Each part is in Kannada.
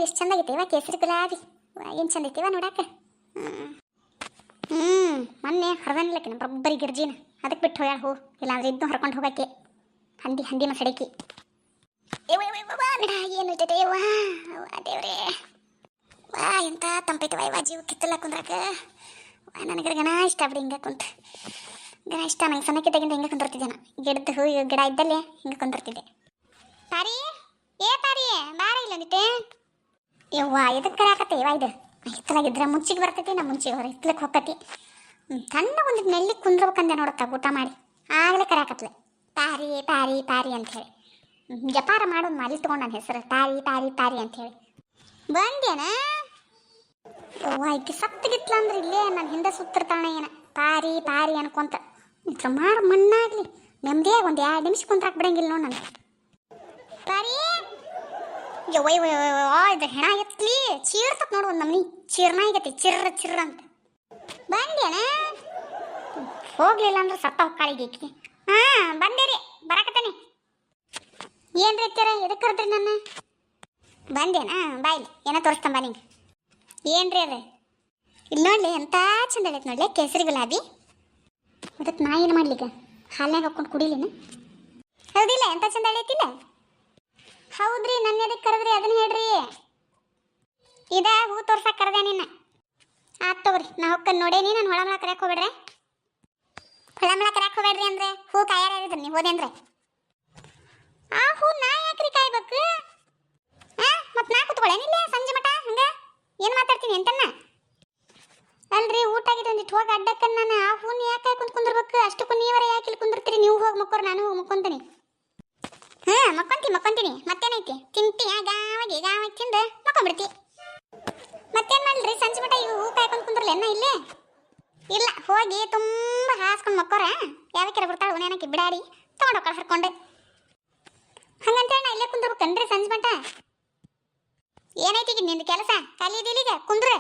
ಎಷ್ಟು ಚಂದಾಗೈತಿವ ಕೇಸರಿ ಗುಲಾಬಿ. ಏನು ಚಂದ ಐತಿವ ನೋಡಾಕ. ಮೊನ್ನೆ ಹರದನ್ಲಕ್ಕೆ ನಮ್ಮ ಬರೋಬ್ಬರಿ ಗಿರ್ಜಿನ ಅದಕ್ಕೆ ಬಿಟ್ಟು ಹೋಗ್ಯಾಳ. ಹೋ ಇಲ್ಲಾಂದ್ರೆ ಇದನ್ನು ಹರ್ಕೊಂಡು ಹೋಗಕ್ಕೆ. ಹಂದಿ ಮಸಡಿಕಿ. ಏನು ಇರ್ತೈತೆ ವಾ ದೇವ್ರೇ. ವಾ ಎಂತ ತಂಪೈತವ ಇವ ಜೀವ ಕಿತ್ತಲ್ಲ ಕುಂದ್ರಾಕ. ನನಗೆ ಗಣ ಇಷ್ಟ ಬಿಡಿ ಹಿಂಗೆ ಕುಂತ. ಗಣ ಇಷ್ಟ ನಂಗೆ ಸಣ್ಣಕ್ಕಿದ್ದಾಗಿಂದ ಹಿಂಗೆ ಕುಂದಿರ್ತಿದ್ದೆ ನಾನು. ಗಿಡದ ಹೂ ಗಿಡ ಇದ್ದಲ್ಲೇ ಹಿಂಗೆ ಕುಂದಿರ್ತಿದ್ದೆ. ತಾರಿ ತಾರಿ ಬಾರ ಇಲ್ಲ ಅಂದಿಟ್ಟೆ. ಯವ್ವ ಎದಕ್ಕೆ ಕರೆಯಾಕತ್ತೆ ಇವ ಇದು. ಹಿತ್ತಲಾಗಿದ್ರೆ ಮುಂಚಿಗೆ ಬರ್ತೈತಿ. ನಮ್ಮ ಮುಂಚಿಗೆ ಹೊರ ಹಿತ್ತಲಕ್ಕೆ ಹೋಗತಿ. ತಣ್ಣ ಒಂದಿಟ್ಟು ನೆಲ್ಲಿಗೆ ಕುಂದ್ರಬೇಕಂದೆ ನೋಡುತ್ತಾ ಊಟ ಮಾಡಿ. ಆಗಲೇ ಕರೆಯಾಕತ್ಲೆ ತಾರಿ ತಾರಿ ತಾರಿ ಅಂಥೇಳಿ. ಜಪಾರ ಮಾಡೋದು ಮಲ್ಲಿ ತೊಗೊಂಡು ನನ್ನ ಹೆಸರು ತಾರಿ ತಾರಿ ತಾರಿ ಅಂಥೇಳಿ. ಬಂದೇನ ಅವ್ವ ಈಕೆ ಸತ್ತಗಿತ್ಲ ಅಂದ್ರೆ ಇಲ್ಲೇ ನನ್ನ ಹಿಂದೆ ಸುತ್ತಿರ್ತಾಳೆ ಏನ ಪಾರಿ ಪಾರಿ ಅನ್ಕೊಂತ. ಇದ್ರ ಮಾರು ಮಣ್ಣಾಗ್ಲಿ ನೆಮ್ಮದಿಯಾಗಿ ಒಂದು 2 ನಿಮಿಷ ಕುಂತ್ರಾಕ್ ಬಿಡಂಗಿಲ್ಲ ನೋಡಿ ನನಗೆ. ಪಾರಿ ಇದು ಹೆಣ ಎತ್ಲಿ ಚೀರ್ತತ್ ನೋಡು. ಒಂದು ನಮ್ನಿ ಚೀರ್ನ ಆಗೈತಿ ಚಿರ್ರ ಅಂತ. ಬಂದೇನ ಹೋಗ್ಲಿಲ್ಲ ಅಂದ್ರೆ ಸತ್ತ ಹೊಕ್ಕಾಳಿಗೀಕಿ. ಬಂದೇರಿ ಬರಾಕತ್ತೇನೆ. ಏನ್ರಿ ಅತ್ಯಾರ ಎದಕ್ಕೆ ಕರೆದ್ರಿ ನನ್ನ? ಬಂದೇನಾ ಬಾಯ್ಲಿ ಏನೋ ತೋರಿಸ್ತಂಬ ನಿಂಗೆ. ಏನ್ರಿ ಅದ ಇಲ್ಲಿ ನೋಡ್ಲಿ ಎಂತ ಚಂದ ಆಗೈತೆ ನೋಡ್ಲಿ ಕೇಸರಿ ಗುಲಾಬಿ. ಅದಕ್ಕೆ ನಾ ಏನು ಮಾಡ್ಲಿಕ್ಕೆ ಹಾಲ್ನಾಗ ಹಾಕ್ಕೊಂಡು ಕುಡಿಲಿನ? ಹೌದಿಲ್ಲ ಎಂತ ಚಂದ ಆಗೈತಿಲ್ಲ? ಹೌದ್ರಿ ನನ್ನ ಎದಕ್ಕೆ ಕರೆದ್ರಿ ಅದನ್ನ ಹೇಳ್ರಿ. ಇದ ಹೂ ತೋರ್ಸಕ್ಕೆ ಕರೆದೆ ನಿನ್ನ. ಆತ್ ತಗೋರಿ ನಾ ಹೊಕ್ಕನ್ ನೋಡೇನಿ. ನಾನು ಹೊಳಮಳ ಕರೆಯಕ್ಕೆ ಹೋಗ್ಬೇಡ್ರೆ. ಹೊಳಮಳ ಕರೆಯಕ್ಕೆ ಹೋಗ್ಬೇಡ್ರಿ ಅಂದ್ರೆ ಹೂ ಕಾಯಾರ ಹೇಳಿದ್ರಿ ನೀವು ಹೋದೆ ಅಂದ್ರೆ. ಆ ಹೂ ನಾ ಯಾಕ್ರಿ ಕಾಯ್ಬೇಕು? ಮತ್ತೆ ನಾ ಕೂತ್ಕೊಳ್ಳೇನಿಲ್ಲ ಸಂಜೆ ಮಠ ಹಂಗ ಏನು ಮಾತಾಡ್ತೀನಿ ಅಂತನ್ನ? ಅಲ್ರಿ ಊಟ ಆಗಿದೆ ಒಂದಿಟ್ಟು ಹೋಗಿ ಅಡ್ಡಕ್ಕನ್ನ ನಾನು ಆ ಹೂನ್ ಯಾಕೆ ಕುಂತ್ಕೊಂಡಿರ್ಬೇಕು? ಅಷ್ಟಕ್ಕೂ ನೀವರ ಯಾಕೆ ಇಲ್ಲಿ ಕುಂದಿರ್ತೀರಿ? ನೀವು ಹೋಗಿ ಮಕ್ಕೋರು ನಾನು ಹೋಗಿ ಮಕ್ಕೊಂತೀನಿ. ಮಕ್ಕೊಂತೀನಿ ಮತ್ತೇನೈತಿ ತಿಂತೀಯ ಗಾವಾಗಿ ತಿಂದ ಮಕ್ಕೊಂಡ್ಬಿಡ್ತಿ. ಮತ್ತೇನು ಮಾಡಲ್ರಿ ಸಂಜೆ ಮಠ ಈಗ ಹೂ ಕಾಯ್ಕೊಂಡು ಕುಂದ್ರಲ್ಲ ಎನ್ನ ಇಲ್ಲೇ? ಇಲ್ಲ ಹೋಗಿ ತುಂಬ ಹಾಸ್ಕೊಂಡು ಮಕ್ಕೋರ ಯಾವಕ್ಕೆರ ಬಿಡ್ತಾಳೆ ಉನೇನಕ್ಕೆ ಬಿಡಾಡಿ ತೊಗೊಂಡೋಗ್ಕೊಳ್ಳ ಹರ್ಕೊಂಡು. ಹಂಗಂತೇಳಿ ನಾ ಇಲ್ಲೇ ಕುಂದ್ರಬೇಕನ್ರಿ ಸಂಜೆ ಮಠ? ಏನೈತಿ ನಿಂದು ಕೆಲಸ? ಖಾಲಿ ಇದೀಲಿಗ ಕುಂದ್ರೆ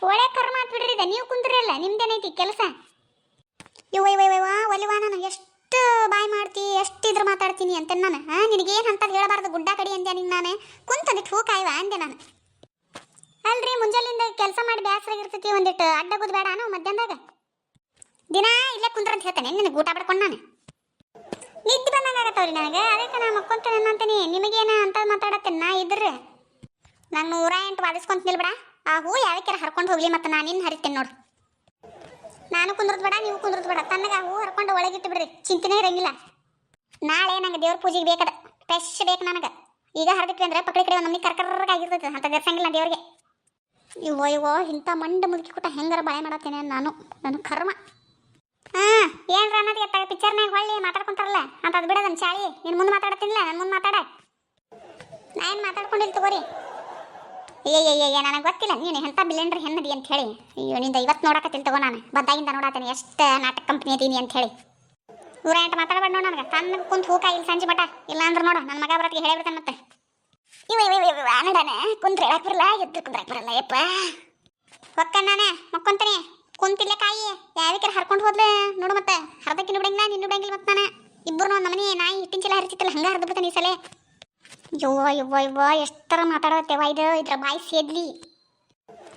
ಒಳ್ಳೆ ಕರ್ಮ ಬಿಡ್ರಿ. ಇದೆ ನೀವು ಕುಂದ್ರಲ್ಲ ನಿಮ್ದೇನೈತಿ ಕೆಲಸ? ಇವ ಒಲಿವಾ ನಾನು ಎಷ್ಟು ಬಾಯ್ ಮಾಡ್ತಿ ಎಷ್ಟಿದ್ರು ಮಾತಾಡ್ತೀನಿ ಅಂತ ನಾನು. ನಿನಗೇನು ಅಂತ ಹೇಳಬಾರ್ದು ಗುಡ್ಡ ಕಡಿ ಅಂದೆ ನಿಂಗೆ. ನಾನು ಕುಂತಂದಿಟ್ಟು ಹೂ ಕಾಯ್ವ ಅಂದೆ ನಾನು. ಅಲ್ರಿ ಮುಂಜಾಲಿಂದ ಕೆಲಸ ಮಾಡಿ ಬ್ಯಾಸರಾಗಿರ್ತೈತಿ ಒಂದಿಟ್ಟು ಅಡ್ಡಗೋದು ಬೇಡ ನಾವು ಮಧ್ಯಾಹ್ನದಾಗ ದಿನ ಇಲ್ಲೇ ಕುಂದ್ರ ಅಂತ ಹೇಳ್ತಾನೆ. ನಿನಗೆ ಊಟ ಬಿಡ್ಕೊಂಡು ನಾನು ನಿದ್ದೆ ಬಂದಂಗಾಗತ್ತವ್ರಿ ನನಗೆ. ಅದಕ್ಕೆ ನಾ ಮಕ್ಕೊಂತೇನೆ ಅಂತೀನಿ. ನಿಮಗೇನ ಅಂತ ಮಾತಾಡತ್ತೇನೆ ನಾ ಇದ್ರೆ. ನಾನು 108 ವಾದಿಸ್ಕೊಂತ ನಿಲ್ಬೇಡ. ಆ ಹೂ ಯಾವಕ್ಕೆರ ಹರ್ಕೊಂಡು ಹೋಗ್ಲಿ ಮತ್ತೆ ನಾನು ಇನ್ನು ಹರಿತೇನೆ ನೋಡು. ನಾನು ಕುಂದ್ರದ್ ಬೇಡ ನೀವು ಕುಂದ್ರದ್ ಬೇಡ. ತನ್ನಗೆ ಆ ಹೂ ಹರ್ಕೊಂಡು ಒಳಗಿಟ್ಟು ಬಿಡ್ರಿ. ಚಿಂತೆನೇ ಇರಂಗಿಲ್ಲ. ನಾಳೆ ನಂಗೆ ದೇವ್ರ ಪೂಜೆಗೆ ಬೇಕದ ಫ್ರೆಶ್ ಬೇಕು ನನಗೆ. ಈಗ ಹರಿದಿಟ್ವಿ ಅಂದ್ರೆ ಪಕ್ಕಡಿ ಕಡೆ ಒಂದು ನಮ್ಗೆ ಕರ್ಕರ್ರಾಗಿರ್ತೈತೆ ಅಂತ ಗರ್ಸಂಗಿಲ್ಲ ದೇವ್ರಿಗೆ. ಇವೋ ಇಂಥ ಮಂಡ ಮುದುಕಿ ಕೂಟ ಹೆಂಗಾರ ಬಾಳೆ ಮಾಡತ್ತೇನೆ ನಾನು. ನನ್ನ ಕರ್ಮ. ಏನ್ರ ಅನ್ನೋದು ಪಿಕ್ಚರ್ನಾಗ ಹೊಳ್ಳಿ ಮಾತಾಡ್ಕೊಂತಾರಲ್ಲ ಅಂತ ಅದು ಬಿಡೋದನ್ನ ಚಾಳಿ. ನೀನು ಮುಂದೆ ಮಾತಾಡತ್ತೀನಿಲ್ಲ ನನ್ನ ಮುಂದೆ ಮಾತಾಡ. ನಾ ಏನು ಮಾತಾಡ್ಕೊಂಡಿಲ್ಲ ತಗೋರಿ. ನನಗೆ ಗೊತ್ತಿಲ್ಲ ನೀನು ಎಂಥ ಬಿಲೆಂಡ್ರಿ ಹೆಣ್ಣದಿ ಅಂತ ಹೇಳಿ. ಅಯ್ಯೋ ನಿಂದ ಇವತ್ತು ನೋಡಕತ್ತೀನಿ ತಗೋ. ನಾನು ಬದ್ದಾಗಿಂದ ನೋಡತ್ತೇನೆ ಎಷ್ಟು ನಾಟಕ ಕಂಪ್ನಿ ಅದೀನಿ ಅಂತ ಹೇಳಿ. 108 ಮಾತಾಡಬೇಡ ನೋಡು ನನಗೆ. ತನ್ನ ಕುಂತ ಹೂ ಕಾಯಿಲ್ಲ ಸಂಜೆ ಮಠ. ಇಲ್ಲ ಅಂದ್ರೆ ನೋಡು ನನ್ನ ಮಗ ಬರತ್ತಿಗೆ ಹೇಳಿಬಿಡ್ತಾನೆ ಮತ್ತೆ. ನೋಡಾನೆ ಕುಂತ್ರೆ ಹೇಳಕ್ ಬರಲ್ಲ ಎದ್ದು ಕುಂದ್ರಕ್ ಬರಲ್ಲ. ಯಪ್ಪ ಹೊಕ್ಕಣ್ಣಾನೆ ಮಕ್ಕೊಂತಾನೆ ಕುಂತಿಲ್ಲ ಕಾಯಿ ಯಾವಕ್ಕೆ ಹರ್ಕೊಂಡು ಹೋದ್ಲೆ ನೋಡು. ಮತ್ತೆ ಹರ್ದಕ್ಕಿನ ಬಿಡಂಗಿಲ್ಲ ನಿನ್ನ ಬಿಡಂಗಿಲ್ಲ. ಮತ್ತೆ ನಾನು ಇಬ್ಬರು ನಮ್ಮ ಮನೆ ನಾಯಿ ಹಿಟ್ಟಿನ ಚಲ ಹರಿತಿತ್ತಲ್ಲ ಹಂಗೆ ಹರಿದು ಬಿಡ್ತಾನೆ ಈ ಸಲ. ಯವ್ವ ಎಷ್ಟರ ಮಾತಾಡತ್ತೇವ ಇದು. ಇದ್ರ ಬಾಯಿ ಸೇದ್ಲಿ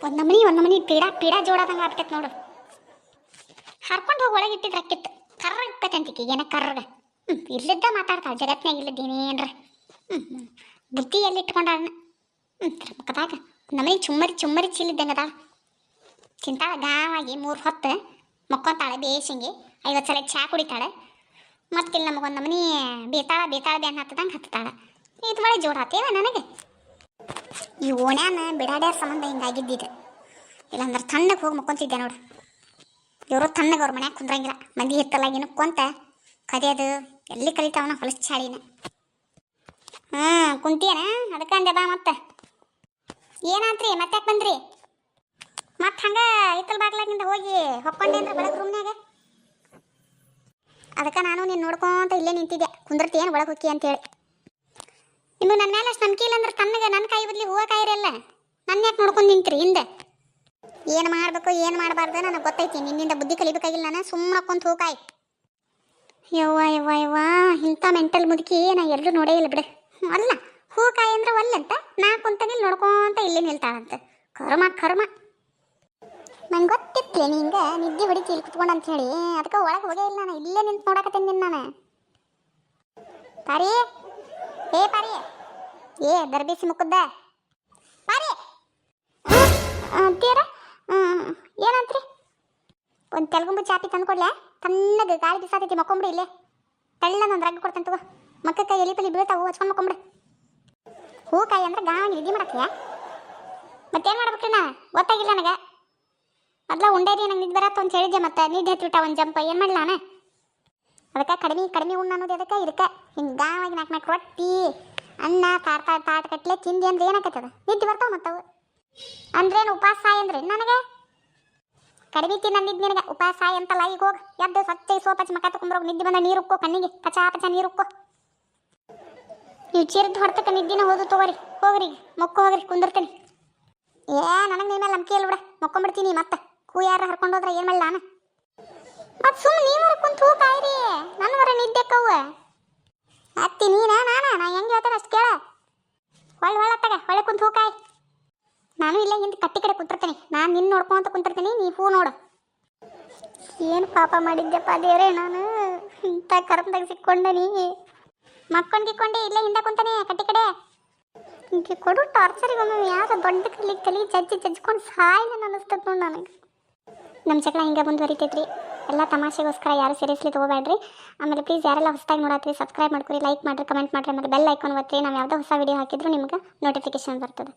ಒಂದು ನಮನಿ ಪೀಡಾ ಜೋಡಾದಂಗೆ ಆಗ್ತೈತೆ ನೋಡು. ಹರ್ಕೊಂಡು ಹೋಗಿ ಒಳಗೆ ಇಟ್ಟಿದ್ರೆ ಅಕ್ಕಿತ್ತು ಕರ್ರಕ್ಕಂತಿಕಿ ಏನ ಕರ್ರಗ. ಇಲ್ಲಿದ್ದ ಮಾತಾಡ್ತಾಳೆ ಜಗತ್ನಾಗ ಇಲ್ಲದೇನೇನ್ರ. ಬುದ್ಧಿ ಎಲ್ಲಿ ಇಟ್ಕೊಂಡ ಮುಖದಾಗ ನಮನಿ ಚುಮ್ಮರಿ ಚೀಲಿದ್ದಂಗದ. ತಿಂತಾಳೆ ಗಾವಾಗಿ 3 ಹೊತ್ತು ಮಕ್ಕೊಂತಾಳೆ ಬೇಸಂಗಿ. 50 ಸಲ ಚಾ ಕುಡಿತಾಳೆ. ಮತ್ತಿಲ್ಲಿ ನಮಗೊಂದು ನಮನಿ ಬೇತಾಳ ಬ್ಯಾನ್ ಹತ್ತದಂಗೆ. ಇದು ಒಳ್ಳೆ ಜೋಡ ಆತೇವ ನನಗೆ. ಈ ಓಣ್ಯಾನ ಬಿಡಾಡ್ಯಾರ ಸಂಬಂಧ ಹಿಂಗಾಗಿದ್ದಿದೆ. ಇಲ್ಲಾಂದ್ರೆ ತಣ್ಣಗೆ ಹೋಗಿ ಮಕ್ಕೊಂತಿದ್ದೆ ನೋಡು. ಇವರು ತಣ್ಣಗೆ ಅವ್ರ ಮನ್ಯಾಗ ಕುಂದ್ರಂಗಿಲ್ಲ. ಮಂದಿ ಹಿತ್ತಲಾಗಿನ ಕೊಂತ ಕದಿಯೋದು ಎಲ್ಲಿ ಕಲಿತಾವನ ಹೊಲಸ ಚಾಳಿನ. ಕುಂತಿಯೇನ ಅದಕ್ಕೆ ಅಂದೆ ಬಾ. ಮತ್ತೆ ಏನಾತ್ರಿ ಮತ್ತೆ ಯಾಕೆ ಬಂದ್ರಿ? ಮತ್ತೆ ಹಂಗೆ ಹಿತ್ತಲ ಬಾಗ್ಲಾಗಿಂದ ಹೋಗಿ ಹೊಕ್ಕೊಂಡೆ ಅಂದ್ರೆ ಒಳಗೆ ರೂಮ್ನಾಗ. ಅದಕ್ಕೆ ನಾನು ನೀನು ನೋಡ್ಕೊಂತ ಇಲ್ಲೇ ನಿಂತಿದ್ದೆ. ಕುಂದಿರ್ತೀಯೇನು ಒಳಗೆ ಹೋಗಿ ಅಂತೇಳಿ. ಇನ್ನು ನನ್ನ ಮೇಲೆ ಅಷ್ಟು ನಂಬಿಕೆ ಇಲ್ಲ ಅಂದ್ರೆ ತನ್ನಗೆ ನನ್ನ ಕಾಯಿ ಬದಲಿ ಹೂವು ಕಾಯಿರಲ್ಲ. ನನ್ನ ಯಾಕೆ ನೋಡ್ಕೊಂಡು ನಿಂತ್ರಿ ಹಿಂದೆ? ಏನು ಮಾಡಬೇಕು ಏನು ಮಾಡಬಾರ್ದು ನನಗೆ ಗೊತ್ತೈತಿ. ನಿನ್ನಿಂದ ಬುದ್ಧಿ ಕಲಿಬೇಕಾಗಿಲ್ಲ. ನಾನು ಸುಮ್ಮನೆ ಕುಂತು ಹೂ ಕಾಯಿ. ಯವ್ವ ಇಂಥ ಮೆಂಟಲ್ ಮುದುಕಿ ನಾ ಎಲ್ಲರೂ ನೋಡೇ ಇಲ್ಲ ಬಿಡು. ಅಲ್ಲ ಹೂ ಕಾಯಿ ಅಂದ್ರೆ ಒಲ್ಲಂತ ನಾ ಕುಂತನಿಲ್ ನೋಡ್ಕೊಂತ ಇಲ್ಲೇ ನಿಲ್ತಾಳಂತೆ. ಕರ್ಮ ಕರ್ಮ. ನಂಗೆ ಗೊತ್ತಿತ್ಲೆ ನಿಂಗೆ ನಿದ್ದೆ ಹೊಡಿತಿ ಇಲ್ಲಿ ಕುತ್ಕೊಂಡು ಅಂತ ಹೇಳಿ, ಅದಕ್ಕೆ ಒಳಗೆ ಹೋಗೇ ಇಲ್ಲ. ನಾನು ಇಲ್ಲೇ ನಿಂತು ನೋಡಕತ್ತೀನಿ ನಿನ್ನ ನಾನು. ಪಾರಿ ಏ ಪಾರಿ, ಏ ದರ್ಬೇಸಿ ಮುಕ್ಕದ್ದ ಪಾರಿ. ಅಂತೀರ ಏನಂತ್ರಿ? ಒಂದು ತೆಲಗುಂಬು ಚಾಪಿ ತಂದ್ಕೊಡ್ಲೆ, ತಣ್ಣಗೆ ಗಾಳಿ ಬಿಸಾತೈತಿ, ಮಕ್ಕೊಂಬಿಡಿ ಇಲ್ಲೇ. ತೆಳ್ಳನೊಂದು ರಗ್ ಕೊಡ್ತೇನೆ ತಗೋ, ಮಕ್ಕಕ್ಕೆ ಎಲಿ ಪಲಿ ಬೀಳ್ತಾವು, ಹಚ್ಕೊಂಡು ಮಕ್ಕೊಂಬಿಡಿ. ಹೂಕಾಯಿ ಅಂದ್ರೆ ಗಾಳಿ ನಿದ್ದೆ ಮಾಡಕ್ಕಿಯ? ಮತ್ತೇನು ಮಾಡ್ಬೇಕ್ರಿ? ನಾ ಗೊತ್ತಾಗಿಲ್ಲ ನನಗೆ. ಮೊದ್ಲ ಉಂಡೇರಿ ನಂಗೆ ನಿದ್ದೆ ಬರತ್ತ ಅಂತ ಹೇಳಿದ್ದೆ, ಮತ್ತೆ ನಿದ್ದೆ ಹತ್ಬಿಟ್ಟ ಒಂದು ಜಂಪ. ಏನು ಮಾಡಲ ನಾನು? ಅದಕ್ಕೆ ಕಡಿಮೆ ಕಡಿಮೆ ಉಣ್ಣು ಅನ್ನೋದು ಅದಕ್ಕೆ ಇದಕ್ಕೆ ಹಿಂಗೆ ಗಾವಾಗಿ 4 ರೊಟ್ಟಿ ಅನ್ನ ತಾಟ ಕಟ್ಲೆ ತಿಂದಿ ಅಂದ್ರೆ ಏನಾಕತ್ತದ? ನಿದ್ದೆ ಬರ್ತಾವ ಮತ್ತವು. ಅಂದ್ರೇನು ಉಪವಾಸ ಸಾಯಿ ಅಂದ್ರೆ ನನಗೆ? ಕಡಿಮೆ ತಿನ್ನಂದಿದ್ದು ನಿನಗೆ ಉಪವಾಸ ಸಾಯಿ ಅಂತಲ್ಲ. ಈಗ ಹೋಗಿ ಎದ್ದು ಸ್ವಚ್ಛ ಸೋಪಚ್ಚಿ ಮಕ್ಕ ತಗೊಂಡ್ರೋಗಿ ನಿದ್ದೆ ಬಂದ ನೀರು ಉಕ್ಕೋ, ಕಣ್ಣಿಗೆ ಪಚ ಪಚ ನೀರು ಉಕ್ಕೋ. ನೀವು ಚಿರ್ದು ಹೊಡ್ತಕ್ಕ ನಿದ್ದಿನ ಹೋದು ತಗೋರಿ. ಹೋಗ್ರಿ ಮೊಕ್ಕ ಹೋಗ್ರಿ, ಕುಂದಿರ್ತೀನಿ. ನನಗೆ ನಿಮ್ಮ ಮೇಲೆ ನಂಬಿಕೆ ಇಲ್ಲ ಬಿಡ, ಮೊಕ್ಕೊಂಬಿಡ್ತೀನಿ. ಮತ್ತೆ ಯಾರು ಹರ್ಕೊಂಡು ಹೋದ್ರೆ ಏನು ಮಾಡಲ್ಲ ನಾನು? ಮತ್ತು ಸುಮ್ಮನೆ ನೀವರ ಕುಂತು ಕಾಯಿರಿ, ನನವರ ನಿದ್ದೆ ಕವ್ವ ಅತ್ತಿ ನೀನ ನಾ ಹೆಂಗೆ ಹೇಳ್ತಾರೆ ಅಷ್ಟು ಕೇಳ. ಹೊಳ್ಳತ್ತಾಗ ಹೊಳೆ ಕುಂತು ಕಾಯಿ. ನಾನು ಇಲ್ಲೇ ಹಿಂದೆ ಕಟ್ಟಿ ಕಡೆ ಕುಂತಿರ್ತೀನಿ. ನಾನು ನಿನ್ನ ನೋಡ್ಕೊಂತ ಕುಂತಿರ್ತೀನಿ, ನೀ ಹೂ ನೋಡು. ಏನು ಪಾಪ ಮಾಡಿದ್ದೆಪ್ಪ ದೇವ್ರೆ, ನಾನು ಇಂಥ ಕರ್ಮದಾಗ ಸಿಕ್ಕೊಂಡೆ. ನೀ ಮಕ್ಕೊಂಡೆ ಇಲ್ಲೇ ಹಿಂದೆ ಕುಂತಾನೆ ಕಟ್ಟಿ ಕಡೆ. ಹಿಂಗೆ ಕೊಡು ಟಾರ್ಚರಿಗೆ ಒಮ್ಮೆ ಯಾರು ದೊಡ್ಡ ಕಲಿ ಜಜ್ಕೊಂಡು ಸಾಯಿನ ಅನ್ನಿಸ್ತದೆ ನೋಡಿ ನನಗೆ. ನಮ್ಮ ಜಗಳ ಹಿಂಗೆ ಮುಂದುವರಿತೈತ್ರಿ. ಎಲ್ಲ ತಮಾಷೆಗೋಸ್ಕರ ಯಾರು ಸೀರಿಯಸ್ಲಿ ತೊಗೋಬೇಡ್ರಿ. ಆಮೇಲೆ ಪ್ಲೀಸ್ ಯಾರೆಲ್ಲ ಹೊಸದಾಗಿ ನೋಡತ್ರಿ ಸಬ್ಸ್ಕ್ರೈಬ್ ಮಾಡ್ಕೊರಿ, ಲೈಕ್ ಮಾಡಿರಿ, ಕಮೆಂಟ್ ಮಾಡಿರಿ, ಆಮೇಲೆ ಬೆಲ್ ಐಕಾನ್ ಒತ್ತಿರಿ. ನಾವು ಯಾವುದೋ ಹೊಸ ವೀಡಿಯೋ ಹಾಕಿದ್ರು ನಿಮ್ಗೆ ನೋಟಿಫಿಕೇಶನ್ ಬರ್ತದೆ.